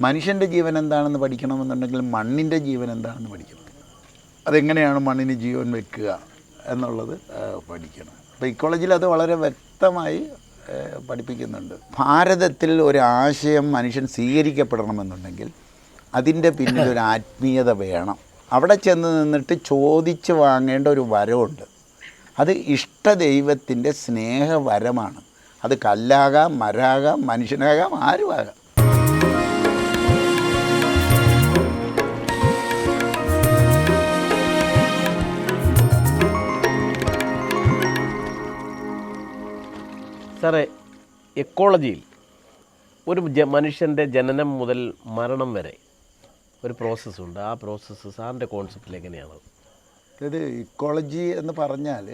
മനുഷ്യൻ്റെ ജീവൻ എന്താണെന്ന് പഠിക്കണമെന്നുണ്ടെങ്കിൽ മണ്ണിൻ്റെ ജീവൻ എന്താണെന്ന് പഠിക്കണം. അതെങ്ങനെയാണ് മണ്ണിന് ജീവൻ വെക്കുക എന്നുള്ളത് പഠിക്കണം. അപ്പോൾ ഇക്കോളജിയിൽ അത് വളരെ വ്യക്തമായി പഠിപ്പിക്കുന്നുണ്ട്. ഭാരതത്തിൽ ഒരാശയം മനുഷ്യൻ സ്വീകരിക്കപ്പെടണമെന്നുണ്ടെങ്കിൽ അതിൻ്റെ പിന്നിൽ ഒരു ആത്മീയത വേണം. അവിടെ ചെന്ന് നിന്നിട്ട് ചോദിച്ച് വാങ്ങേണ്ട ഒരു വരമുണ്ട്. അത് ഇഷ്ടദൈവത്തിൻ്റെ സ്നേഹവരമാണ്. അത് കല്ലാകാം, മരാകാം, മനുഷ്യനാകാം, ആരുമാകാം. സാറേ, എക്കോളജിയിൽ ഒരു മനുഷ്യൻ്റെ ജനനം മുതൽ മരണം വരെ ഒരു പ്രോസസ്സുണ്ട്. ആ പ്രോസസ്സ് സാറിൻ്റെ കോൺസെപ്റ്റിൽ എങ്ങനെയാണത്? ഇത് ഇക്കോളജി എന്ന് പറഞ്ഞാൽ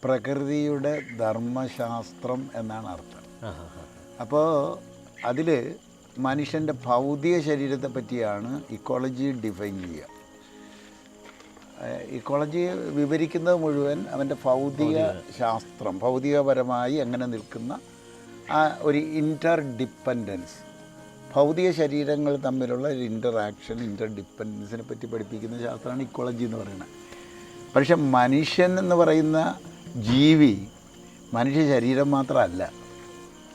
പ്രകൃതിയുടെ ധർമ്മശാസ്ത്രം എന്നാണ് അർത്ഥം. അപ്പോൾ അതിൽ മനുഷ്യൻ്റെ ഭൗതിക ശരീരത്തെ പറ്റിയാണ് ഇക്കോളജി ഡിഫൈൻ ചെയ്യുക. ഇക്കോളജി വിവരിക്കുന്നത് മുഴുവൻ അവൻ്റെ ഭൗതിക ശാസ്ത്രം, ഭൗതികപരമായി എങ്ങനെ നിൽക്കുന്ന ആ ഒരു ഇൻ്റർ ഡിപ്പെൻഡൻസ്, ഭൗതിക ശരീരങ്ങൾ തമ്മിലുള്ള ഒരു ഇൻ്ററാക്ഷൻ, ഇൻ്റർ ഡിപ്പെൻഡൻസിനെ പറ്റി പഠിപ്പിക്കുന്ന ശാസ്ത്രമാണ് ഇക്കോളജി എന്ന് പറയുന്നത്. പക്ഷെ മനുഷ്യൻ എന്ന് പറയുന്ന ജീവി മനുഷ്യ ശരീരം മാത്രമല്ല,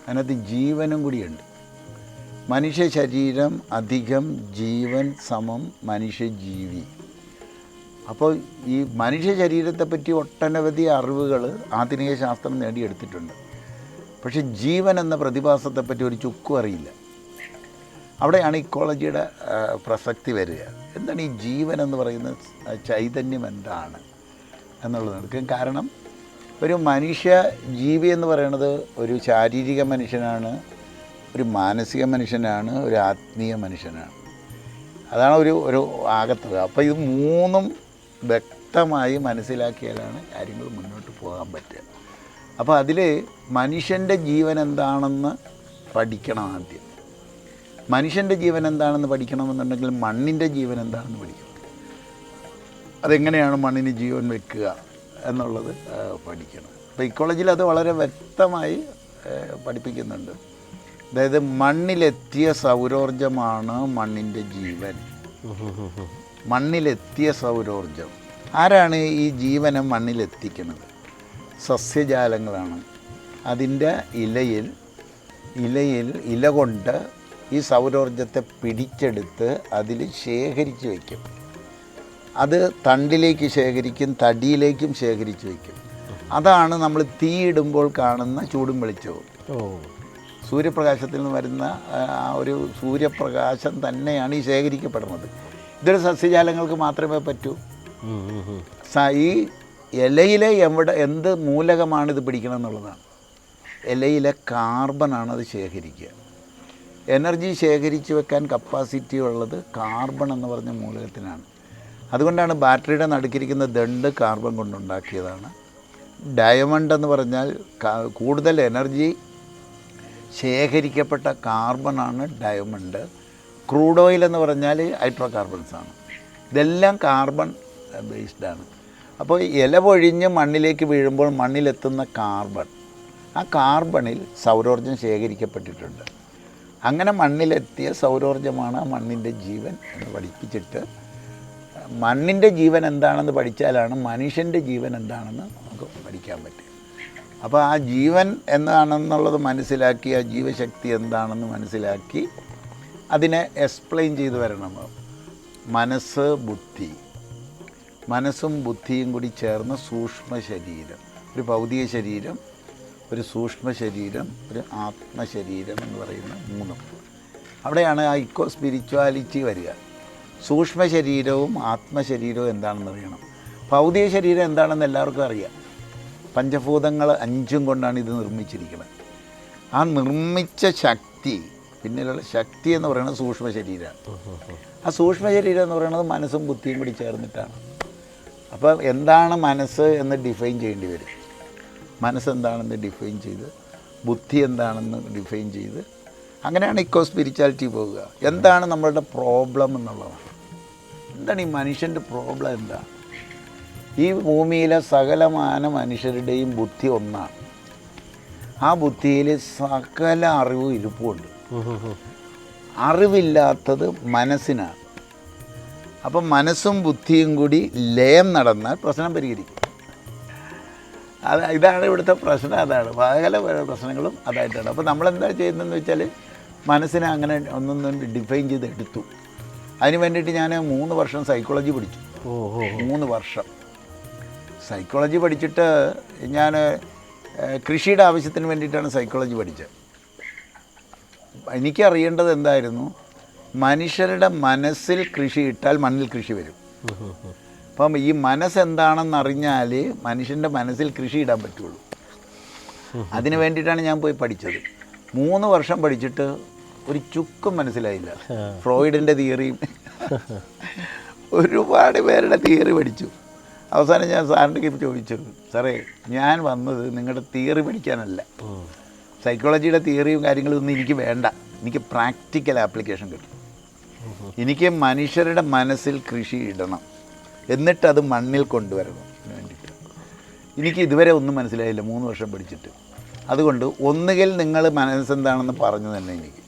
അതിനകത്ത് ജീവനും കൂടിയുണ്ട്. മനുഷ്യ ശരീരം അധികം ജീവൻ സമം മനുഷ്യജീവി. അപ്പോൾ ഈ മനുഷ്യ ശരീരത്തെപ്പറ്റി ഒട്ടനവധി അറിവുകൾ ആധുനിക ശാസ്ത്രം നേടിയെടുത്തിട്ടുണ്ട്. പക്ഷെ ജീവൻ എന്ന പ്രതിഭാസത്തെപ്പറ്റി ഒരു ചുക്കും അറിയില്ല. അവിടെയാണ് ഇക്കോളജിയുടെ പ്രസക്തി വരിക. എന്താണ് ഈ ജീവൻ എന്ന് പറയുന്ന ചൈതന്യം എന്താണ് എന്നുള്ളത്. കാരണം ഒരു മനുഷ്യ ജീവി എന്ന് പറയുന്നത് ഒരു ശാരീരിക മനുഷ്യനാണ്, ഒരു മാനസിക മനുഷ്യനാണ്, ഒരു ആത്മീയ മനുഷ്യനാണ്. അതാണ് ഒരു ആകത്തുക. അപ്പോൾ ഇത് മൂന്നും വ്യക്തമായി മനസ്സിലാക്കിയാലാണ് കാര്യങ്ങൾ മുന്നോട്ട് പോകാൻ പറ്റുക. അപ്പോൾ അതിൽ മനുഷ്യൻ്റെ ജീവൻ എന്താണെന്ന് പഠിക്കണം. ആദ്യം മനുഷ്യൻ്റെ ജീവൻ എന്താണെന്ന് പഠിക്കണമെന്നുണ്ടെങ്കിൽ മണ്ണിൻ്റെ ജീവൻ എന്താണെന്ന് പഠിക്കണം. അതെങ്ങനെയാണ് മണ്ണിന് ജീവൻ വെക്കുക എന്നുള്ളത് പഠിക്കണം. അപ്പോൾ ഇക്കോളജിയിൽ അത് വളരെ വ്യക്തമായി പഠിപ്പിക്കുന്നുണ്ട്. അതായത് മണ്ണിലെത്തിയ സൗരോർജ്ജമാണ് മണ്ണിൻ്റെ ജീവൻ. മണ്ണിലെത്തിയ സൗരോർജ്ജം. ആരാണ് ഈ ജീവനെ മണ്ണിലെത്തിക്കുന്നത്? സസ്യജാലങ്ങളാണ്. അതിൻ്റെ ഇല കൊണ്ട് ഈ സൗരോർജ്ജത്തെ പിടിച്ചെടുത്ത് അതിൽ ശേഖരിച്ച് വയ്ക്കും. അത് തണ്ടിലേക്ക് ശേഖരിക്കും, തടിയിലേക്കും ശേഖരിച്ച് വയ്ക്കും. അതാണ് നമ്മൾ തീയിടുമ്പോൾ കാണുന്ന ചൂടും വെളിച്ചവും. സൂര്യപ്രകാശത്തിൽ നിന്ന് വരുന്ന ആ ഒരു സൂര്യപ്രകാശം തന്നെയാണ് ഈ ശേഖരിക്കപ്പെടുന്നത്. ഇതൊരു സസ്യജാലങ്ങൾക്ക് മാത്രമേ പറ്റൂ. ഈ ഇലയിലെ എന്ത് മൂലകമാണ് ഇത് പിടിക്കണം എന്നുള്ളതാണ്. ഇലയിലെ കാർബണാണ് അത് ശേഖരിക്കുക. എനർജി ശേഖരിച്ച് വെക്കാൻ കപ്പാസിറ്റി ഉള്ളത് കാർബൺ എന്ന് പറഞ്ഞ മൂലകത്തിനാണ്. അതുകൊണ്ടാണ് ബാറ്ററിയുടെ നടുക്കിരിക്കുന്ന ദണ്ട് കാർബൺ കൊണ്ടുണ്ടാക്കിയതാണ്. ഡയമണ്ട് എന്ന് പറഞ്ഞാൽ കൂടുതൽ എനർജി ശേഖരിക്കപ്പെട്ട കാർബണാണ് ഡയമണ്ട്. ക്രൂഡ് ഓയിൽ എന്ന് പറഞ്ഞാൽ ഹൈഡ്രോ കാർബൺസാണ്. ഇതെല്ലാം കാർബൺ ബേസ്ഡാണ്. അപ്പോൾ ഇല പൊഴിഞ്ഞ് മണ്ണിലേക്ക് വീഴുമ്പോൾ മണ്ണിലെത്തുന്ന കാർബൺ, ആ കാർബണിൽ സൗരോർജ്ജം ശേഖരിക്കപ്പെട്ടിട്ടുണ്ട്. അങ്ങനെ മണ്ണിലെത്തിയ സൗരോർജ്ജമാണ് മണ്ണിൻ്റെ ജീവൻ എന്ന് പഠിപ്പിച്ചിട്ട് മണ്ണിൻ്റെ ജീവൻ എന്താണെന്ന് പഠിച്ചാലാണ് മനുഷ്യൻ്റെ ജീവൻ എന്താണെന്ന് നമുക്ക് പഠിക്കാൻ പറ്റുക. അപ്പോൾ ആ ജീവൻ എന്താണെന്നുള്ളത് മനസ്സിലാക്കി, ആ ജീവശക്തി എന്താണെന്ന് മനസ്സിലാക്കി അതിനെ എക്സ്പ്ലെയിൻ ചെയ്ത് വരണം. മനസ്സ്, ബുദ്ധി, മനസ്സും ബുദ്ധിയും കൂടി ചേർന്ന സൂക്ഷ്മ ശരീരം, ഒരു ഭൗതിക ശരീരം, ഒരു സൂക്ഷ്മ ശരീരം, ഒരു ആത്മശരീരം എന്ന് പറയുന്ന മൂന്നും. അവിടെയാണ് ആ ഇക്കോ സ്പിരിച്വാലിറ്റി വരിക. സൂക്ഷ്മ ശരീരവും ആത്മശരീരവും എന്താണെന്ന് അറിയണം. ഭൗതിക ശരീരം എന്താണെന്ന് എല്ലാവർക്കും അറിയാം. പഞ്ചഭൂതങ്ങൾ 5 കൊണ്ടാണ് ഇത് നിർമ്മിച്ചിരിക്കുന്നത്. ആ നിർമ്മിച്ച ശക്തി, പിന്നിലുള്ള ശക്തി എന്ന് പറയുന്നത് സൂക്ഷ്മ ശരീരമാണ്. ആ സൂക്ഷ്മ ശരീരം എന്ന് പറയുന്നത് മനസ്സും ബുദ്ധിയും കൂടി ചേർന്നിട്ടാണ്. അപ്പോൾ എന്താണ് മനസ്സ് എന്ന് ഡിഫൈൻ ചെയ്യേണ്ടി വരും. മനസ്സെന്താണെന്ന് ഡിഫൈൻ ചെയ്ത്, ബുദ്ധി എന്താണെന്ന് ഡിഫൈൻ ചെയ്ത്, അങ്ങനെയാണ് ഇക്കോ സ്പിരിച്വാലിറ്റി പോകുക. എന്താണ് നമ്മളുടെ പ്രോബ്ലം എന്നുള്ളതാണ്. എന്താണ് ഈ മനുഷ്യൻ്റെ പ്രോബ്ലം? എന്താണ്? ഈ ഭൂമിയിലെ സകലമാന മനുഷ്യരുടെയും ബുദ്ധി ഒന്നാണ്. ആ ബുദ്ധിയിൽ സകല അറിവും ഇരിപ്പുണ്ട്. അറിവില്ലാത്തത് മനസ്സിനാണ്. അപ്പം മനസ്സും ബുദ്ധിയും കൂടി ലയം നടന്നാൽ പ്രശ്നം പരിഹരിക്കും. ഇതാണ് ഇവിടുത്തെ പ്രശ്നം. അതാണ് പല പ്രശ്നങ്ങളും അതായിട്ടാണ്. അപ്പോൾ നമ്മളെന്താ ചെയ്യുന്നതെന്ന് വെച്ചാൽ മനസ്സിനെ അങ്ങനെ ഒന്നൊന്നും ഡിഫൈൻ ചെയ്ത് എടുത്തു. അതിന് വേണ്ടിയിട്ട് ഞാൻ 3 വർഷം സൈക്കോളജി പഠിച്ചു. 3 വർഷം സൈക്കോളജി പഠിച്ചിട്ട് ഞാൻ കൃഷിയുടെ ആവശ്യത്തിന് വേണ്ടിയിട്ടാണ് സൈക്കോളജി പഠിച്ചത്. എനിക്കറിയേണ്ടത് എന്തായിരുന്നു, മനുഷ്യരുടെ മനസ്സിൽ കൃഷി ഇട്ടാൽ മണ്ണിൽ കൃഷി വരും. അപ്പം ഈ മനസ്സെന്താണെന്ന് അറിഞ്ഞാൽ മനുഷ്യൻ്റെ മനസ്സിൽ കൃഷി ഇടാൻ പറ്റുള്ളൂ. അതിന് വേണ്ടിയിട്ടാണ് ഞാൻ പോയി പഠിച്ചത്. 3 വർഷം പഠിച്ചിട്ട് ഒരു ചുക്കും മനസ്സിലായില്ല. ഫ്രോയിഡിൻ്റെ തിയറിയും ഒരുപാട് പേരുടെ തിയറി പഠിച്ചു. അവസാനം ഞാൻ സാറിൻ്റെ ചോദിച്ചു, സാറേ ഞാൻ വന്നത് നിങ്ങളുടെ തിയറി പഠിക്കാനല്ല, സൈക്കോളജിയുടെ തിയറിയും കാര്യങ്ങളും ഒന്നും എനിക്ക് വേണ്ട, എനിക്ക് പ്രാക്ടിക്കൽ ആപ്ലിക്കേഷൻ കിട്ടും. എനിക്ക് മനുഷ്യരുടെ മനസ്സിൽ കൃഷി ഇടണം, എന്നിട്ടത് മണ്ണിൽ കൊണ്ടുവരണം. വേണ്ടിയിട്ട് എനിക്ക് ഇതുവരെ ഒന്നും മനസ്സിലായില്ല 3 വർഷം പഠിച്ചിട്ട്. അതുകൊണ്ട് ഒന്നുകിൽ നിങ്ങൾ മനസ്സെന്താണെന്ന് പറഞ്ഞു തന്നെ എനിക്ക്,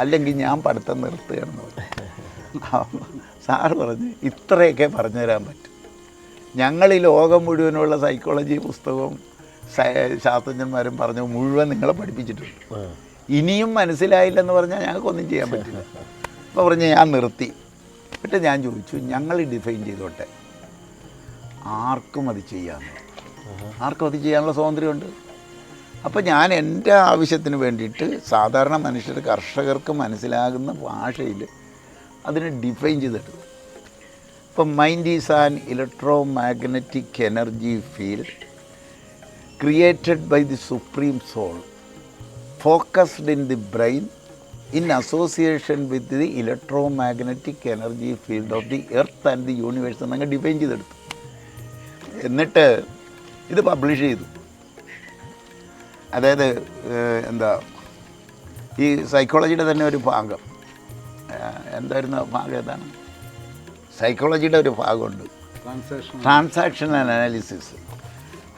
അല്ലെങ്കിൽ ഞാൻ പഠിത്തം നിർത്തുകയാണെന്ന് പറഞ്ഞു. സാറ് പറഞ്ഞ് ഇത്രയൊക്കെ പറഞ്ഞു തരാൻ പറ്റും. ഞങ്ങൾ ഈ ലോകം മുഴുവനുള്ള സൈക്കോളജി പുസ്തകവും ശാസ്ത്രജ്ഞന്മാരും പറഞ്ഞു മുഴുവൻ നിങ്ങളെ പഠിപ്പിച്ചിട്ടുണ്ട്, ഇനിയും മനസ്സിലായില്ലെന്ന് പറഞ്ഞാൽ ഞങ്ങൾക്കൊന്നും ചെയ്യാൻ പറ്റില്ല. അപ്പോൾ പറഞ്ഞ് ഞാൻ നിർത്തി. എന്നിട്ട് ഞാൻ ചോദിച്ചു, ഞങ്ങൾ ഡിഫൈൻ ചെയ്തോട്ടെ, ആർക്കും അത് ചെയ്യാമെന്ന്. ആർക്കും അത് ചെയ്യാനുള്ള സ്വാതന്ത്ര്യമുണ്ട്. അപ്പോൾ ഞാൻ എൻ്റെ ആവശ്യത്തിന് വേണ്ടിയിട്ട് സാധാരണ മനുഷ്യർ കർഷകർക്ക് മനസ്സിലാകുന്ന ഭാഷയിൽ അതിനെ ഡിഫൈൻ ചെയ്തെടുത്തു. ഇപ്പം mind is an electromagnetic energy field created by the supreme soul focused in the brain in association with the electromagnetic energy field of the earth and the universe എന്നങ്ങ് ഡിഫൈൻ ചെയ്തെടുത്തു. എന്നിട്ട് ഇത് publish ചെയ്തു. അതായത് എന്താ, ഈ സൈക്കോളജിയുടെ തന്നെ ഒരു ഭാഗം, എന്തായിരുന്നു ആ ഭാഗം? ഏതാണ്? സൈക്കോളജിയുടെ ഒരു ഭാഗമുണ്ട്, ട്രാൻസാക്ഷൻ അനാലിസിസ്.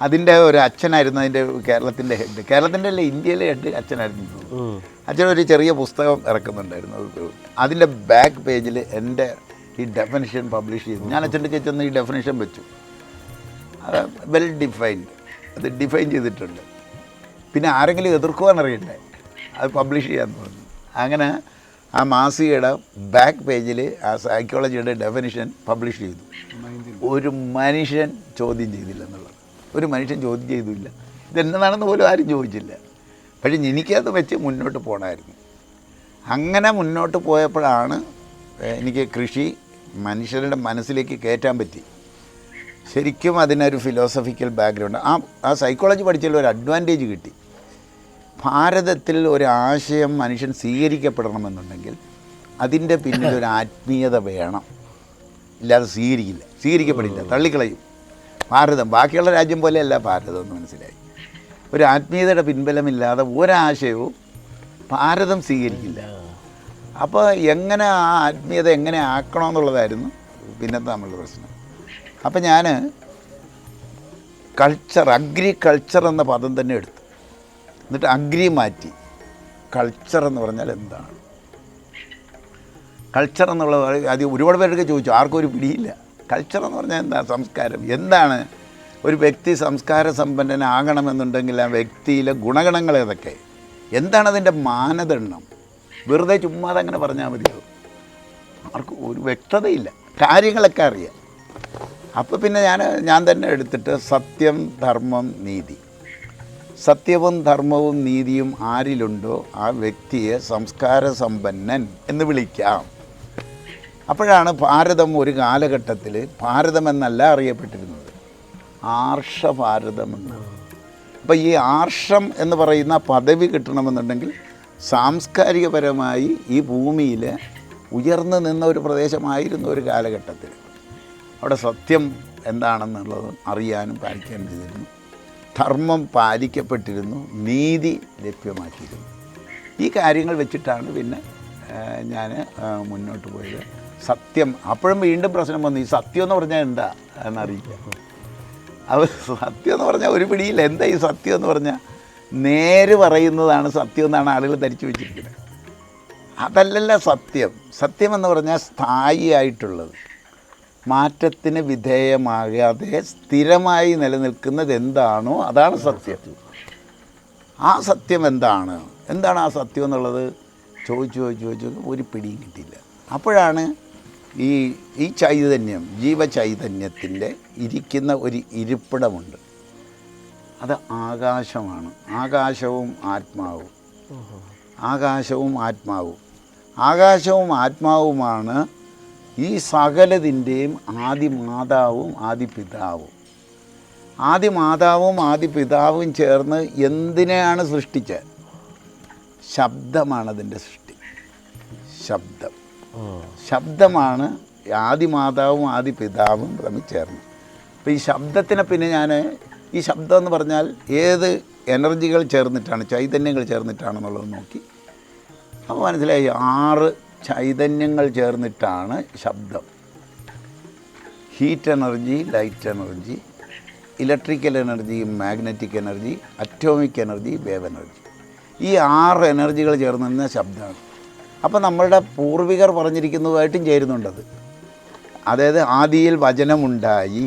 അതിൻ്റെ ഒരു അച്ഛനായിരുന്നു അതിൻ്റെ കേരളത്തിൻ്റെ ഹെഡ്. കേരളത്തിൻ്റെ അല്ല, ഇന്ത്യയിലെ ഹെഡ് അച്ഛനായിരുന്നു. അച്ഛൻ ഒരു ചെറിയ പുസ്തകം ഇറക്കുന്നുണ്ടായിരുന്നു. അതിൻ്റെ ബാക്ക് പേജിൽ എൻ്റെ ഈ ഡെഫിനിഷൻ പബ്ലിഷ് ചെയ്തു. ഞാൻ അച്ഛൻ്റെ ചെന്ന് ഈ ഡെഫിനിഷൻ വെച്ചു. അത് വെൽ ഡിഫൈൻഡ്, അത് ഡിഫൈൻ ചെയ്തിട്ടുണ്ട്. പിന്നെ ആരെങ്കിലും എതിർക്കുവാൻ അറിയണ്ടേ, അത് പബ്ലിഷ് ചെയ്യാമെന്ന് പറഞ്ഞു. അങ്ങനെ ആ മാസികയുടെ ബാക്ക് പേജിൽ ആ സൈക്കോളജിയുടെ ഡെഫിനിഷൻ പബ്ലിഷ് ചെയ്തു. ഒരു മനുഷ്യൻ ചോദ്യം ചെയ്തില്ല എന്നുള്ളത്. ഒരു മനുഷ്യൻ ചോദ്യം ചെയ്തില്ല. ഇതെന്നതാണെന്ന് പോലും ആരും ചോദിച്ചില്ല. പക്ഷേ എനിക്കത് വെച്ച് മുന്നോട്ട് പോകണമായിരുന്നു. അങ്ങനെ മുന്നോട്ട് പോയപ്പോഴാണ് എനിക്ക് കൃഷി മനുഷ്യരുടെ മനസ്സിലേക്ക് കയറ്റാൻ പറ്റി. ശരിക്കും അതിനൊരു ഫിലോസഫിക്കൽ ബാക്ക്ഗ്രൗണ്ട്. ആ സൈക്കോളജി പഠിച്ചതിൽ ഒരു അഡ്വാൻറ്റേജ് കിട്ടി. ഭാരതത്തിൽ ഒരു ആശയം മനുഷ്യൻ സ്വീകരിക്കപ്പെടണമെന്നുണ്ടെങ്കിൽ അതിൻ്റെ പിന്നിൽ ഒരു ആത്മീയത വേണം. ഇല്ലാതെ സ്വീകരിക്കപ്പെടില്ല, തള്ളിക്കളയും. ഭാരതം ബാക്കിയുള്ള രാജ്യം പോലെയല്ല ഭാരതം എന്ന് മനസ്സിലായി. ഒരു ആത്മീയതയുടെ പിൻബലമില്ലാതെ ഒരാശയവും ഭാരതം സ്വീകരിക്കില്ല. അപ്പോൾ എങ്ങനെ ആ ആത്മീയത എങ്ങനെ ആക്കണമെന്നുള്ളതായിരുന്നു പിന്നത്തെ നമ്മളുടെ പ്രശ്നം. അപ്പം ഞാൻ അഗ്രികൾച്ചർ എന്ന പദം തന്നെ എടുത്തു. എന്നിട്ട് അഗ്രി മാറ്റി. കൾച്ചർ എന്ന് പറഞ്ഞാൽ എന്താണ്? കൾച്ചർ എന്നുള്ള അത് ഒരുപാട് പേരൊക്കെ ചോദിച്ചു, ആർക്കും ഒരു പിടിയില്ല. കൾച്ചർ എന്ന് പറഞ്ഞാൽ എന്താ? സംസ്കാരം. എന്താണ് ഒരു വ്യക്തി സംസ്കാര സമ്പന്നനാകണമെന്നുണ്ടെങ്കിൽ ആ വ്യക്തിയിലെ ഗുണഗണങ്ങൾ ഏതൊക്കെ? എന്താണ് അതിൻ്റെ മാനദണ്ഡം? വെറുതെ ചുമ്മാതെ അങ്ങനെ പറഞ്ഞാൽ മതിയോ? ആർക്കും ഒരു വ്യക്തതയില്ല. കാര്യങ്ങളൊക്കെ അറിയാം. അപ്പോൾ പിന്നെ ഞാൻ തന്നെ എടുത്തിട്ട് സത്യം, ധർമ്മം, നീതി. സത്യവും ധർമ്മവും നീതിയും ആരിലുണ്ടോ ആ വ്യക്തിയെ സംസ്കാര സമ്പന്നൻ എന്ന് വിളിക്കാം. അപ്പോഴാണ് ഭാരതം ഒരു കാലഘട്ടത്തിൽ ഭാരതമെന്നല്ല അറിയപ്പെട്ടിരുന്നത്, ആർഷഭാരതമെന്ന്. അപ്പോൾ ഈ ആർഷം എന്ന് പറയുന്ന പദവി കിട്ടണമെന്നുണ്ടെങ്കിൽ സാംസ്കാരികപരമായി ഈ ഭൂമിയിൽ ഉയർന്നു നിന്ന ഒരു പ്രദേശമായിരുന്നു ഒരു കാലഘട്ടത്തിൽ. അവിടെ സത്യം എന്താണെന്നുള്ളത് അറിയാനും പാലിക്കാനും ചെയ്തിരുന്നു. ധർമ്മം പാലിക്കപ്പെട്ടിരുന്നു, നീതി ലഭ്യമാക്കിയിരുന്നു. ഈ കാര്യങ്ങൾ വെച്ചിട്ടാണ് പിന്നെ ഞാൻ മുന്നോട്ട് പോയത്. സത്യം, അപ്പോഴും വീണ്ടും പ്രശ്നം വന്നു. ഈ സത്യം എന്ന് പറഞ്ഞാൽ എന്താ എന്നറിയില്ല. അത് സത്യം എന്ന് പറഞ്ഞാൽ ഒരു പിടിയില്ല. എന്താ ഈ സത്യം എന്ന് പറഞ്ഞാൽ? നേര് പറയുന്നതാണ് സത്യം എന്നാണ് ആളുകൾ ധരിച്ചു വെച്ചിരിക്കുന്നത്. അതല്ലല്ല സത്യം. സത്യമെന്ന് പറഞ്ഞാൽ സ്ഥായിയായിട്ടുള്ളത്, മാറ്റത്തിന് വിധേയമാകാതെ സ്ഥിരമായി നിലനിൽക്കുന്നത് എന്താണോ അതാണ് സത്യം. ആ സത്യം എന്താണ് ആ സത്യം എന്നുള്ളത് ചോദിച്ചു ഒരു പിടിയും കിട്ടിയില്ല. അപ്പോഴാണ് ഈ ചൈതന്യം, ജീവചൈതന്യത്തിൻ്റെ ഇരിക്കുന്ന ഒരു ഇരിപ്പിടമുണ്ട്. അത് ആകാശമാണ്. ആകാശവും ആത്മാവുമാണ് ഈ സകലതിൻ്റെയും ആദിമാതാവും ആദിപിതാവും ചേർന്ന് എന്തിനെയാണ് സൃഷ്ടിച്ചത്? ശബ്ദമാണ് അതിൻ്റെ സൃഷ്ടി. ശബ്ദമാണ് ആദിമാതാവും ആദിപിതാവും തമ്മിൽ ചേർന്ന്. അപ്പോൾ ഈ ശബ്ദത്തിനെ പിന്നെ ഈ ശബ്ദം എന്ന് പറഞ്ഞാൽ ഏത് എനർജികൾ ചേർന്നിട്ടാണ്, ചൈതന്യങ്ങൾ ചേർന്നിട്ടാണെന്നുള്ളത് നോക്കി. അപ്പോൾ മനസ്സിലായി 6 ചൈതന്യങ്ങൾ ചേർന്നിട്ടാണ് ശബ്ദം. Heat energy, light energy, electrical energy, magnetic energy, atomic energy, wave energy. ഈ 6 എനർജികൾ ചേർന്നിരുന്ന ശബ്ദമാണ്. അപ്പോൾ നമ്മളുടെ പൂർവികർ പറഞ്ഞിരിക്കുന്നതുമായിട്ടും ചേരുന്നുണ്ടത്. അതായത് ആദിയിൽ വചനമുണ്ടായി,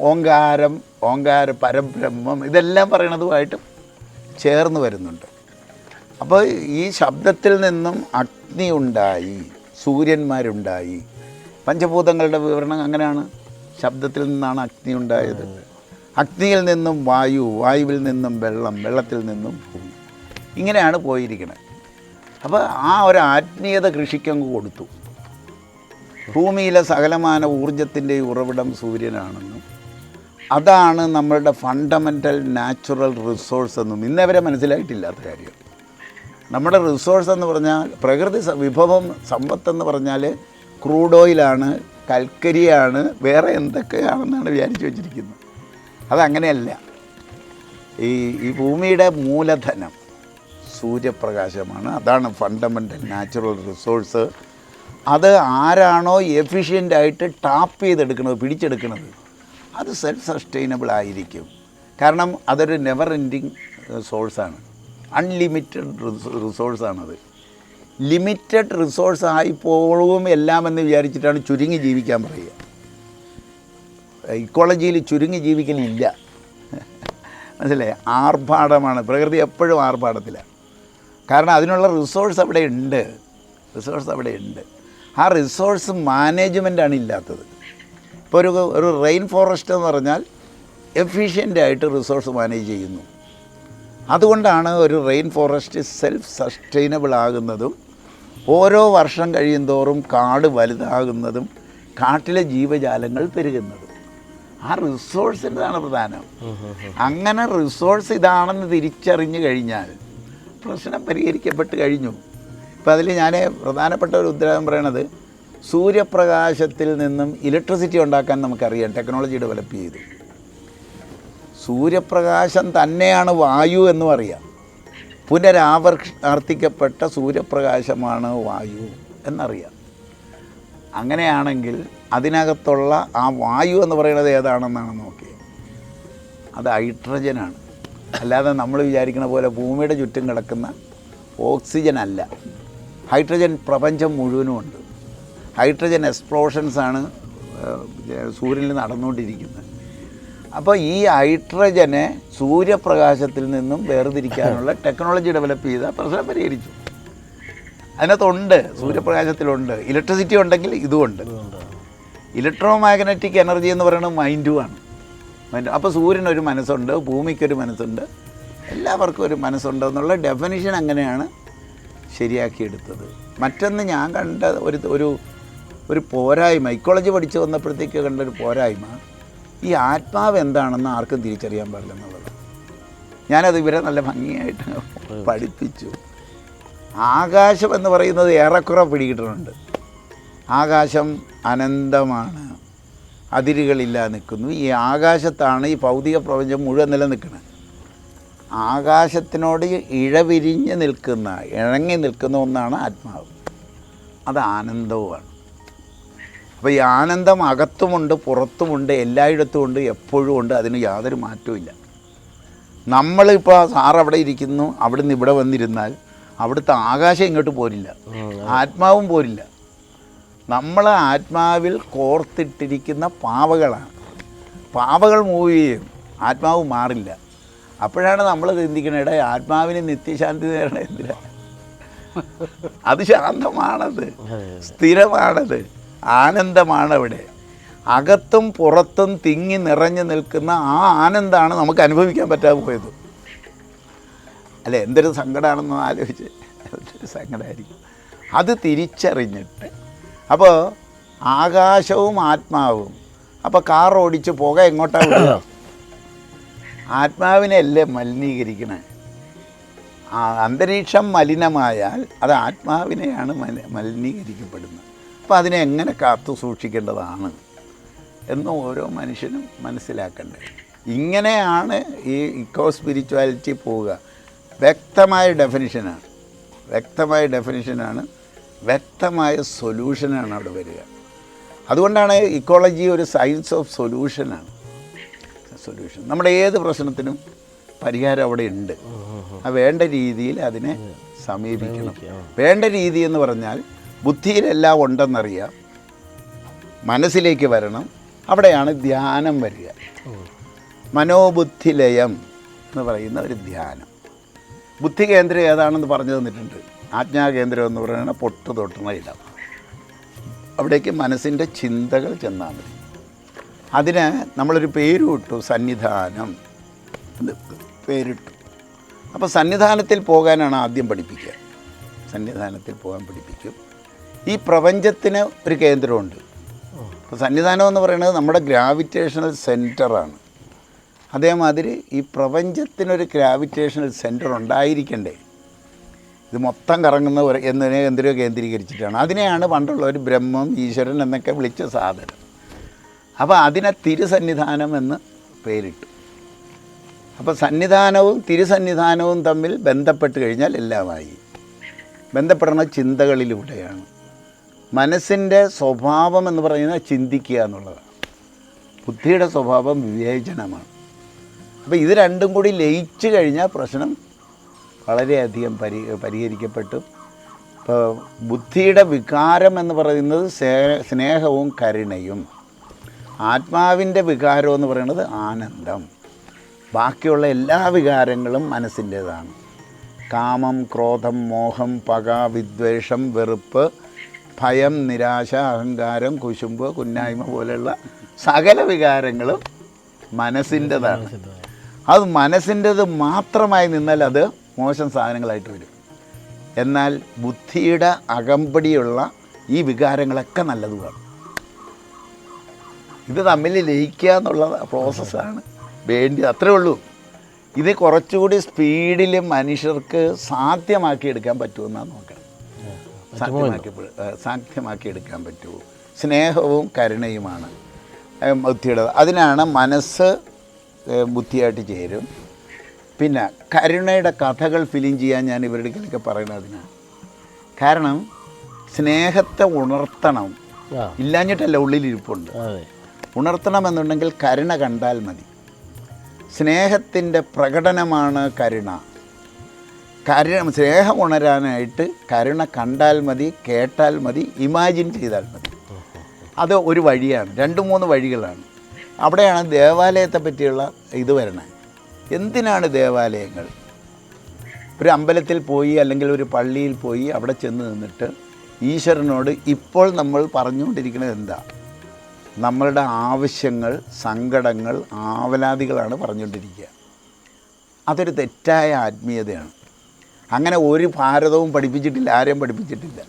ഓങ്കാരം, പരബ്രഹ്മം, ഇതെല്ലാം പറയണതുമായിട്ടും ചേർന്ന് വരുന്നുണ്ട്. അപ്പോൾ ഈ ശബ്ദത്തിൽ നിന്നും അഗ്നി ഉണ്ടായി, സൂര്യന്മാരുണ്ടായി. പഞ്ചഭൂതങ്ങളുടെ വിവരണം അങ്ങനെയാണ്. ശബ്ദത്തിൽ നിന്നാണ് അഗ്നി ഉണ്ടായത്. അഗ്നിയിൽ നിന്നും വായുവിൽ നിന്നും വെള്ളം, വെള്ളത്തിൽ നിന്നും ഭൂമി. ഇങ്ങനെയാണ് പോയിരിക്കുന്നത്. അപ്പോൾ ആ ഒരു ആത്മീയത കൃഷിക്കങ്ങ് കൊടുത്തു. ഭൂമിയിലെ സകലമാന ഊർജത്തിൻ്റെ ഉറവിടം സൂര്യനാണെന്നും അതാണ് നമ്മളുടെ ഫണ്ടമെൻ്റൽ നാച്ചുറൽ റിസോഴ്സ് എന്നും ഇന്നവരെ മനസ്സിലായിട്ടില്ലാത്ത കാര്യം. നമ്മുടെ റിസോഴ്സ് എന്ന് പറഞ്ഞാൽ പ്രകൃതി വിഭവം, സമ്പത്തെന്ന് പറഞ്ഞാൽ ക്രൂഡ് ഓയിലാണ്, കൽക്കരിയാണ്, വേറെ എന്തൊക്കെയാണെന്നാണ് വിചാരിച്ചു വച്ചിരിക്കുന്നത്. അതങ്ങനെയല്ല. ഈ ഭൂമിയുടെ മൂലധനം സൂര്യപ്രകാശമാണ്. അതാണ് ഫണ്ടമെൻ്റൽ നാച്ചുറൽ റിസോഴ്സ്. അത് ആരാണോ എഫിഷ്യൻ്റായിട്ട് ടാപ്പ് ചെയ്തെടുക്കുന്നത്, പിടിച്ചെടുക്കുന്നത്, അത് സെൽഫ് സസ്റ്റൈനബിൾ ആയിരിക്കും. കാരണം അതൊരു നെവർ എൻഡിങ് സോഴ്സാണ്. അൺലിമിറ്റഡ് റിസോഴ്സാണത്. ലിമിറ്റഡ് റിസോഴ്സ് ആയിപ്പോഴും എല്ലാം എന്ന് വിചാരിച്ചിട്ടാണ് ചുരുങ്ങി ജീവിക്കാൻ പറയുക. ഇക്കോളജിയിൽ ചുരുങ്ങി ജീവിക്കലില്ല. മനസ്സിലായി? ആർഭാടമാണ്. പ്രകൃതി എപ്പോഴും ആർഭാടത്തിലാണ്. കാരണം അതിനുള്ള റിസോഴ്സ് അവിടെ ഉണ്ട്. ആ റിസോഴ്സ് മാനേജ്മെൻറ്റാണ് ഇല്ലാത്തത്. ഇപ്പോൾ ഒരു റെയിൻ ഫോറസ്റ്റ് എന്ന് പറഞ്ഞാൽ എഫിഷ്യൻ്റായിട്ട് റിസോഴ്സ് മാനേജ് ചെയ്യുന്നു. അതുകൊണ്ടാണ് ഒരു റെയിൻ ഫോറസ്റ്റ് സെൽഫ് സസ്റ്റൈനബിൾ ആകുന്നതും ഓരോ വർഷം കഴിയുന്തോറും കാട് വലുതാകുന്നതും കാട്ടിലെ ജീവജാലങ്ങൾ പെരുകുന്നതും. ആ റിസോഴ്സിൻ്റെതാണ് പ്രധാനം. അങ്ങനെ റിസോഴ്സ് ഇതാണെന്ന് തിരിച്ചറിഞ്ഞു കഴിഞ്ഞാൽ പ്രശ്നം പരിഹരിക്കപ്പെട്ട് കഴിഞ്ഞു. ഇപ്പോൾ അതിൽ ഞാൻ പ്രധാനപ്പെട്ട ഒരു ഉത്തരവാദിത്വം പറയണത്, സൂര്യപ്രകാശത്തിൽ നിന്നും ഇലക്ട്രിസിറ്റി ഉണ്ടാക്കാൻ നമുക്കറിയാം. ടെക്നോളജി ഡെവലപ്പ് ചെയ്തു. സൂര്യപ്രകാശം തന്നെയാണ് വായു എന്നും അറിയാം. പുനരാവർത്തിക്കപ്പെട്ട സൂര്യപ്രകാശമാണ് വായു എന്നറിയാം. അങ്ങനെയാണെങ്കിൽ അതിനകത്തുള്ള ആ വായു എന്ന് പറയുന്നത് ഏതാണെന്നാണ് നോക്കിയത്. അത് ഹൈഡ്രജനാണ്. അല്ലാതെ നമ്മൾ വിചാരിക്കുന്ന പോലെ ഭൂമിയുടെ ചുറ്റും കിടക്കുന്ന ഓക്സിജൻ അല്ല. ഹൈഡ്രജൻ പ്രപഞ്ചം മുഴുവനുമുണ്ട്. ഹൈഡ്രജൻ എക്സ്പ്ലോഷൻസാണ് സൂര്യനിൽ നടന്നുകൊണ്ടിരിക്കുന്നത്. അപ്പോൾ ഈ ഹൈഡ്രജനെ സൂര്യപ്രകാശത്തിൽ നിന്നും വേർതിരിക്കാനുള്ള ടെക്നോളജി ഡെവലപ്പ് ചെയ്ത പ്രശ്നം പരിഹരിച്ചു. അതിനകത്തുണ്ട്, സൂര്യപ്രകാശത്തിലുണ്ട്. ഇലക്ട്രിസിറ്റി ഉണ്ടെങ്കിൽ ഇതുമുണ്ട്. ഇലക്ട്രോ മാഗ്നറ്റിക് എനർജി എന്ന് പറയുന്നത് മൈൻഡുമാണ്. അപ്പോൾ സൂര്യനൊരു മനസ്സുണ്ട്, ഭൂമിക്കൊരു മനസ്സുണ്ട്, എല്ലാവർക്കും ഒരു മനസ്സുണ്ട് എന്നുള്ള ഡെഫിനിഷൻ അങ്ങനെയാണ് ശരിയാക്കിയെടുത്തത്. മറ്റൊന്ന് ഞാൻ കണ്ട ഒരു പോരായ്മ, ഇക്കോളജി പഠിച്ചു വന്നപ്പോഴത്തേക്ക് കണ്ടൊരു പോരായ്മ, ഈ ആത്മാവ് എന്താണെന്ന് ആർക്കും തിരിച്ചറിയാൻ പാടില്ലെന്നുള്ളത്. ഞാനത് ഇവരെ നല്ല ഭംഗിയായിട്ട് പഠിപ്പിച്ചു. ആകാശം എന്ന് പറയുന്നത് ഏറെക്കുറെ പിടികിട്ടുന്നുണ്ട്. ആകാശം അനന്തമാണ്, അതിരുകളില്ലാതെ നിൽക്കുന്നു. ഈ ആകാശത്താണ് ഈ ഭൗതിക പ്രപഞ്ചം മുഴുവൻ നിലനിൽക്കുന്നത്. ആകാശത്തിനോട് ഇഴവിരിഞ്ഞ് നിൽക്കുന്ന, ഇഴങ്ങി നിൽക്കുന്ന ഒന്നാണ് ആത്മാവ്. അത് ആനന്ദവുമാണ്. അപ്പോൾ ഈ ആനന്ദം അകത്തുമുണ്ട്, പുറത്തുമുണ്ട്, എല്ലായിടത്തും ഉണ്ട്, എപ്പോഴും ഉണ്ട്. അതിന് യാതൊരു മാറ്റവും ഇല്ല. നമ്മളിപ്പോൾ സാർ അവിടെ ഇരിക്കുന്നു, അവിടെ നിന്ന് ഇവിടെ വന്നിരുന്നാൽ അവിടുത്തെ ആകാശം ഇങ്ങോട്ട് പോരില്ല, ആത്മാവും പോരില്ല. നമ്മൾ ആത്മാവിൽ കോർത്തിട്ടിരിക്കുന്ന പാവകളാണ്. പാവകൾ മൂവ് ചെയ്യും, ആത്മാവ് മാറില്ല. അപ്പോഴാണ് നമ്മൾ ചിന്തിക്കണേ, ആത്മാവിന് നിത്യശാന്തി നേരണ എന്തിനാ? അത് ശാന്തമാണത്, സ്ഥിരമാണത്, ആനന്ദമാണ്. അവിടെ അകത്തും പുറത്തും തിങ്ങി നിറഞ്ഞു നിൽക്കുന്ന ആ ആനന്ദമാണ് നമുക്ക് അനുഭവിക്കാൻ പറ്റാതെ പോയത്. അല്ല, എന്തൊരു സങ്കടമാണെന്ന് ആലോചിച്ച്, എന്തൊരു സങ്കടമായിരിക്കും. അത് തിരിച്ചറിഞ്ഞിട്ട്, അപ്പോൾ ആകാശവും ആത്മാവും, അപ്പോൾ കാർ ഓടിച്ച് പുക എങ്ങോട്ടാണ് വിടുക? ആത്മാവിനെയല്ലേ മലിനീകരിക്കണേ. അന്തരീക്ഷം മലിനമായാൽ അത് ആത്മാവിനെയാണ് മലിനീകരിക്കപ്പെടുന്നത്. അപ്പോൾ അതിനെ എങ്ങനെ കാത്തു സൂക്ഷിക്കേണ്ടതാണ് എന്ന് ഓരോ മനുഷ്യനും മനസ്സിലാക്കണ്ടേ. ഇങ്ങനെയാണ് ഈ ഇക്കോ സ്പിരിച്വാലിറ്റി പോവുക. വ്യക്തമായ ഡെഫിനിഷനാണ്, വ്യക്തമായ സൊല്യൂഷനാണ് അവിടെ വരിക. അതുകൊണ്ടാണ് ഇക്കോളജി ഒരു സയൻസ് ഓഫ് സൊല്യൂഷനാണ്. നമ്മുടെ ഏത് പ്രശ്നത്തിനും പരിഹാരം അവിടെ ഉണ്ട്. വേണ്ട രീതിയിൽ അതിനെ സമീപിക്കണം. വേണ്ട രീതി എന്ന് പറഞ്ഞാൽ ബുദ്ധിയിലെല്ലാം ഉണ്ടെന്നറിയാം, മനസ്സിലേക്ക് വരണം. അവിടെയാണ് ധ്യാനം വരിക. മനോബുദ്ധിലയം എന്ന് പറയുന്ന ഒരു ധ്യാനം. ബുദ്ധി കേന്ദ്രം ഏതാണെന്ന് പറഞ്ഞു തന്നിട്ടുണ്ട്. ആജ്ഞാകേന്ദ്രം എന്ന് പറയുന്ന പൊട്ട് തൊട്ടുന്ന ഇടം. അവിടേക്ക് മനസ്സിൻ്റെ ചിന്തകൾ ചെന്നാൽ മതി. അതിന് നമ്മളൊരു പേര് ഇട്ടു, സന്നിധാനം എന്ന് പേരിട്ടു. അപ്പോൾ സന്നിധാനത്തിൽ പോകാനാണ് ആദ്യം പഠിപ്പിക്കുക. സന്നിധാനത്തിൽ പോകാൻ പഠിപ്പിക്കും. ഈ പ്രപഞ്ചത്തിന് ഒരു കേന്ദ്രമുണ്ട്. അപ്പോൾ സന്നിധാനം എന്ന് പറയുന്നത് നമ്മുടെ ഗ്രാവിറ്റേഷണൽ സെൻറ്ററാണ്. അതേമാതിരി ഈ പ്രപഞ്ചത്തിനൊരു ഗ്രാവിറ്റേഷണൽ സെൻറ്റർ ഉണ്ടായിരിക്കണ്ടേ. ഇത് മൊത്തം കറങ്ങുന്ന എന്നതിനെ എന്തിനോ കേന്ദ്രീകരിച്ചിട്ടാണ്. അതിനെയാണ് പണ്ടുള്ളവർ ബ്രഹ്മം, ഈശ്വരൻ എന്നൊക്കെ വിളിച്ച സാധനം. അപ്പോൾ അതിനെ തിരുസന്നിധാനം എന്ന് പേരിട്ടു. അപ്പോൾ സന്നിധാനവും തിരുസന്നിധാനവും തമ്മിൽ ബന്ധപ്പെട്ട് കഴിഞ്ഞാൽ എല്ലാമായി. ബന്ധപ്പെടുന്ന ചിന്തകളിലൂടെയാണ്. മനസ്സിൻ്റെ സ്വഭാവം എന്ന് പറയുന്നത് ചിന്തിക്കുക എന്നുള്ളതാണ്. ബുദ്ധിയുടെ സ്വഭാവം വിവേചനമാണ്. അപ്പോൾ ഇത് രണ്ടും കൂടി ലയിച്ചു കഴിഞ്ഞാൽ പ്രശ്നം വളരെയധികം പരിഹരിക്കപ്പെട്ടു. ഇപ്പോൾ ബുദ്ധിയുടെ വികാരം എന്ന് പറയുന്നത് സ്നേഹവും കരുണയും, ആത്മാവിൻ്റെ വികാരം എന്ന് പറയുന്നത് ആനന്ദം. ബാക്കിയുള്ള എല്ലാ വികാരങ്ങളും മനസ്സിൻ്റേതാണ്. കാമം, ക്രോധം, മോഹം, പക, വിദ്വേഷം, വെറുപ്പ്, ഭയം, നിരാശ, അഹങ്കാരം, കുശുമ്പ്, കുന്നായ്മ പോലെയുള്ള സകല വികാരങ്ങളും മനസ്സിൻ്റെതാണ്. അത് മനസ്സിൻ്റെത് മാത്രമായി നിന്നാൽ അത് മോശം സാധനങ്ങളായിട്ട് വരും. എന്നാൽ ബുദ്ധിയുടെ അകമ്പടിയുള്ള ഈ വികാരങ്ങളൊക്കെ നല്ലതുമാണ്. ഇത് തമ്മിൽ ലയിക്കുക എന്നുള്ള പ്രോസസ്സാണ് വേണ്ടി. അത്രേ ഉള്ളൂ. ഇത് കുറച്ചുകൂടി സ്പീഡിൽ മനുഷ്യർക്ക് സാധ്യമാക്കിയെടുക്കാൻ പറ്റുമെന്നാണ് നോക്കണം. സാധ്യമാക്കിയെടുക്കാൻ പറ്റുമോ? സ്നേഹവും കരുണയുമാണ് ബുദ്ധിയുടെ. അതിനാണ് മനസ്സ് ബുദ്ധിയായിട്ട് ചേരും. പിന്നെ കരുണയുടെ കഥകൾ ഫിലിം ചെയ്യാൻ ഞാൻ ഇവരുടെ അടുക്കലൊക്കെ പറയുന്നത് അതിനാണ്. കാരണം സ്നേഹത്തെ ഉണർത്തണം, ഇല്ലാഞ്ഞിട്ടല്ല, ഉള്ളിലിരിപ്പുണ്ട്. ഉണർത്തണമെന്നുണ്ടെങ്കിൽ കരുണ കണ്ടാൽ മതി. സ്നേഹത്തിൻ്റെ പ്രകടനമാണ് കരുണ. സ്നേഹം ഉണരാനായിട്ട് കരുണ കണ്ടാൽ മതി, കേട്ടാൽ മതി, ഇമാജിൻ ചെയ്താൽ മതി. അത് ഒരു വഴിയാണ്. 2-3 വഴികളാണ്. അവിടെയാണ് ദേവാലയത്തെ പറ്റിയുള്ള ഇത് വരണേ. എന്തിനാണ് ദേവാലയങ്ങൾ? ഒരു അമ്പലത്തിൽ പോയി അല്ലെങ്കിൽ ഒരു പള്ളിയിൽ പോയി അവിടെ ചെന്ന് നിന്നിട്ട് ഈശ്വരനോട് ഇപ്പോൾ നമ്മൾ പറഞ്ഞുകൊണ്ടിരിക്കുന്നത് എന്താ? നമ്മളുടെ ആവശ്യങ്ങൾ, സങ്കടങ്ങൾ, ആവലാതികളാണ് പറഞ്ഞുകൊണ്ടിരിക്കുക. അതൊരു തെറ്റായ ആത്മീയതയാണ്. അങ്ങനെ ഒരു ഭാരതവും പഠിപ്പിച്ചിട്ടില്ല, ആരെയും പഠിപ്പിച്ചിട്ടില്ല.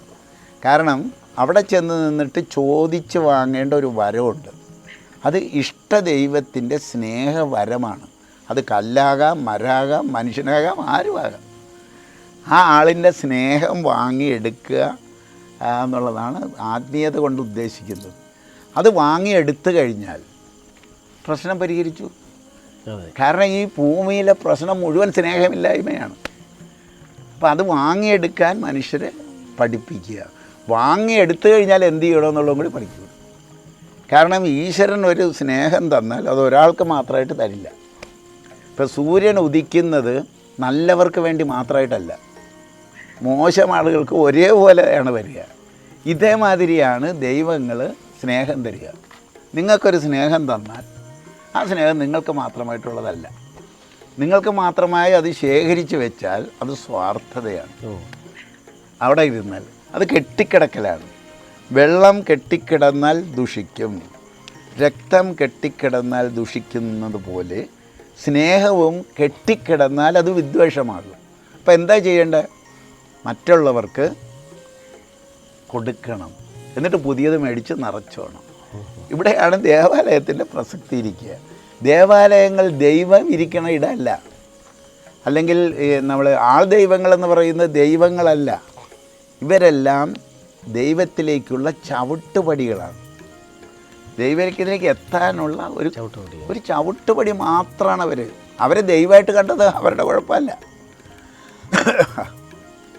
കാരണം അവിടെ ചെന്ന് നിന്നിട്ട് ചോദിച്ച് വാങ്ങേണ്ട ഒരു വരമുണ്ട്. അത് ഇഷ്ടദൈവത്തിൻ്റെ സ്നേഹവരമാണ്. അത് കല്ലാകാം, മരാകാം, മനുഷ്യനാകാം, ആരുമാകാം. ആ ആളിൻ്റെ സ്നേഹം വാങ്ങിയെടുക്കുക എന്നുള്ളതാണ് ആത്മീയത കൊണ്ട് ഉദ്ദേശിക്കുന്നത്. അത് വാങ്ങിയെടുത്തു കഴിഞ്ഞാൽ പ്രശ്നം പരിഹരിച്ചു. കാരണം ഈ ഭൂമിയിലെ പ്രശ്നം മുഴുവൻ സ്നേഹമില്ലായ്മയാണ്. അപ്പോൾ അത് വാങ്ങിയെടുക്കാൻ മനുഷ്യരെ പഠിപ്പിക്കുക. വാങ്ങിയെടുത്തു കഴിഞ്ഞാൽ എന്ത് ചെയ്യണമെന്നുള്ളതും കൂടി പഠിക്കുക. കാരണം ഈശ്വരൻ ഒരു സ്നേഹം തന്നാൽ അത് ഒരാൾക്ക് മാത്രമായിട്ട് തരില്ല. ഇപ്പോൾ സൂര്യൻ ഉദിക്കുന്നത് നല്ലവർക്ക് വേണ്ടി മാത്രമായിട്ടല്ല, മോശം ആളുകൾക്ക് ഒരേപോലെയാണ് വരിക. ഇതേമാതിരിയാണ് ദൈവങ്ങൾ സ്നേഹം തരിക. നിങ്ങൾക്കൊരു സ്നേഹം തന്നാൽ ആ സ്നേഹം നിങ്ങൾക്ക് മാത്രമായിട്ടുള്ളതല്ല. നിങ്ങൾക്ക് മാത്രമായി അത് ശേഖരിച്ച് വെച്ചാൽ അത് സ്വാർത്ഥതയാണ്. അവിടെ ഇരുന്നാൽ അത് കെട്ടിക്കിടക്കലാണ്. വെള്ളം കെട്ടിക്കിടന്നാൽ ദുഷിക്കും, രക്തം കെട്ടിക്കിടന്നാൽ ദുഷിക്കുന്നത് പോലെ സ്നേഹവും കെട്ടിക്കിടന്നാൽ അത് വിദ്വേഷമാകും. അപ്പോൾ എന്താ ചെയ്യേണ്ടത്? മറ്റുള്ളവർക്ക് കൊടുക്കണം, എന്നിട്ട് പുതിയത് മേടിച്ച് നിറച്ചോണം. ഇവിടെയാണ് ദേവാലയത്തിൻ്റെ പ്രസക്തി ഇരിക്കുക. ദേവാലയങ്ങൾ ദൈവം ഇരിക്കണ ഇടമല്ല, അല്ലെങ്കിൽ നമ്മൾ ആൾ ദൈവങ്ങളെന്ന് പറയുന്നത് ദൈവങ്ങളല്ല. ഇവരെല്ലാം ദൈവത്തിലേക്കുള്ള ചവിട്ടുപടികളാണ്. ദൈവത്തിലേക്ക് എത്താനുള്ള ഒരു ചവിട്ടുപടി മാത്രമാണ് അവർ. അവരെ ദൈവമായിട്ട് കണ്ടത് അവരുടെ കുഴപ്പമല്ല.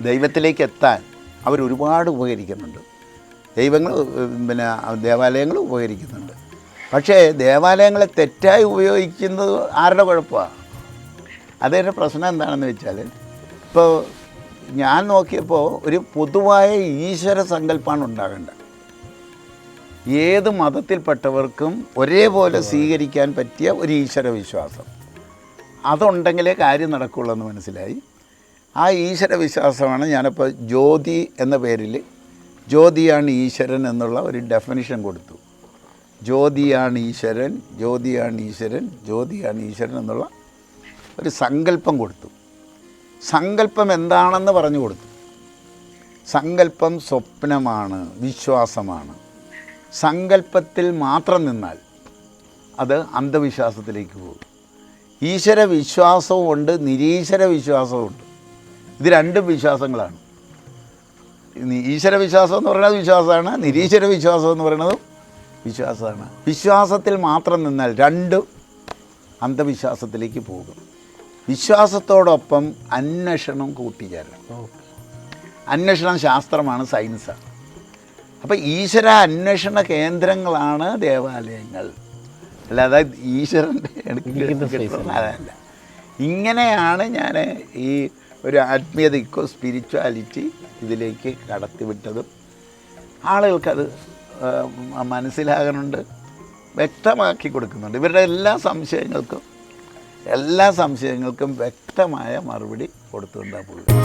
ദൈവത്തിലേക്ക് എത്താൻ അവരൊരുപാട് ഉപകരിക്കുന്നുണ്ട്. ദൈവങ്ങൾ പിന്നെ ദേവാലയങ്ങൾ ഉപകരിക്കുന്നുണ്ട്. പക്ഷേ ദേവാലയങ്ങളെ തെറ്റായി ഉപയോഗിക്കുന്നത് ആരുടെ കുഴപ്പമാണ്? അതിൻ്റെ പ്രശ്നം എന്താണെന്ന് വെച്ചാൽ, ഇപ്പോൾ ഞാൻ നോക്കിയപ്പോൾ ഒരു പൊതുവായ ഈശ്വര സങ്കല്പമാണ് ഉണ്ടാകേണ്ടത്. ഏത് മതത്തിൽപ്പെട്ടവർക്കും ഒരേപോലെ സ്വീകരിക്കാൻ പറ്റിയ ഒരു ഈശ്വര വിശ്വാസം, അതുണ്ടെങ്കിലേ കാര്യം നടക്കുകയുള്ളൂ എന്ന് മനസ്സിലായി. ആ ഈശ്വര വിശ്വാസമാണ് ഞാനിപ്പോൾ ജ്യോതി എന്ന പേരിൽ ജ്യോതിയാണ് ഈശ്വരൻ എന്നുള്ള ഒരു ഡെഫിനിഷൻ കൊടുത്തു. ജ്യോതിയാണ് ഈശ്വരൻ, ജ്യോതിയാണ് ഈശ്വരൻ, ജ്യോതിയാണ് ഈശ്വരൻ എന്നുള്ള ഒരു സങ്കല്പം കൊടുത്തു. സങ്കല്പം എന്താണെന്ന് പറഞ്ഞു കൊടുത്തു. സങ്കല്പം സ്വപ്നമാണ്, വിശ്വാസമാണ്. സങ്കല്പത്തിൽ മാത്രം നിന്നാൽ അത് അന്ധവിശ്വാസത്തിലേക്ക് പോകും. ഈശ്വര വിശ്വാസവും ഉണ്ട്, നിരീശ്വര വിശ്വാസവും ഉണ്ട്. ഇത് രണ്ടും വിശ്വാസങ്ങളാണ്. ഈശ്വര വിശ്വാസം എന്ന് പറയുന്നത് വിശ്വാസമാണ്, നിരീശ്വര വിശ്വാസം എന്ന് പറയുന്നതും വിശ്വാസമാണ്. വിശ്വാസത്തിൽ മാത്രം നിന്നാൽ രണ്ടും അന്ധവിശ്വാസത്തിലേക്ക് പോകും. വിശ്വാസത്തോടൊപ്പം അന്വേഷണം കൂട്ടിച്ചേരണം. അന്വേഷണം ശാസ്ത്രമാണ്, സയൻസാണ്. അപ്പോൾ ഈശ്വര അന്വേഷണ കേന്ദ്രങ്ങളാണ് ദേവാലയങ്ങൾ, അല്ലാതെ ഈശ്വരൻ്റെ അതല്ല. ഇങ്ങനെയാണ് ഞാൻ ഈ ഒരു ആത്മീയതയ്ക്കോ സ്പിരിച്വാലിറ്റി ഇതിലേക്ക് കടത്തിവിട്ടതും ആളുകൾക്കത് മനസ്സിലാകുന്നുണ്ട്, വ്യക്തമാക്കി കൊടുക്കുന്നുണ്ട്. ഇവരുടെ എല്ലാ സംശയങ്ങൾക്കും വ്യക്തമായ മറുപടി കൊടുത്തുകൊണ്ടാണ് പോകുന്നത്.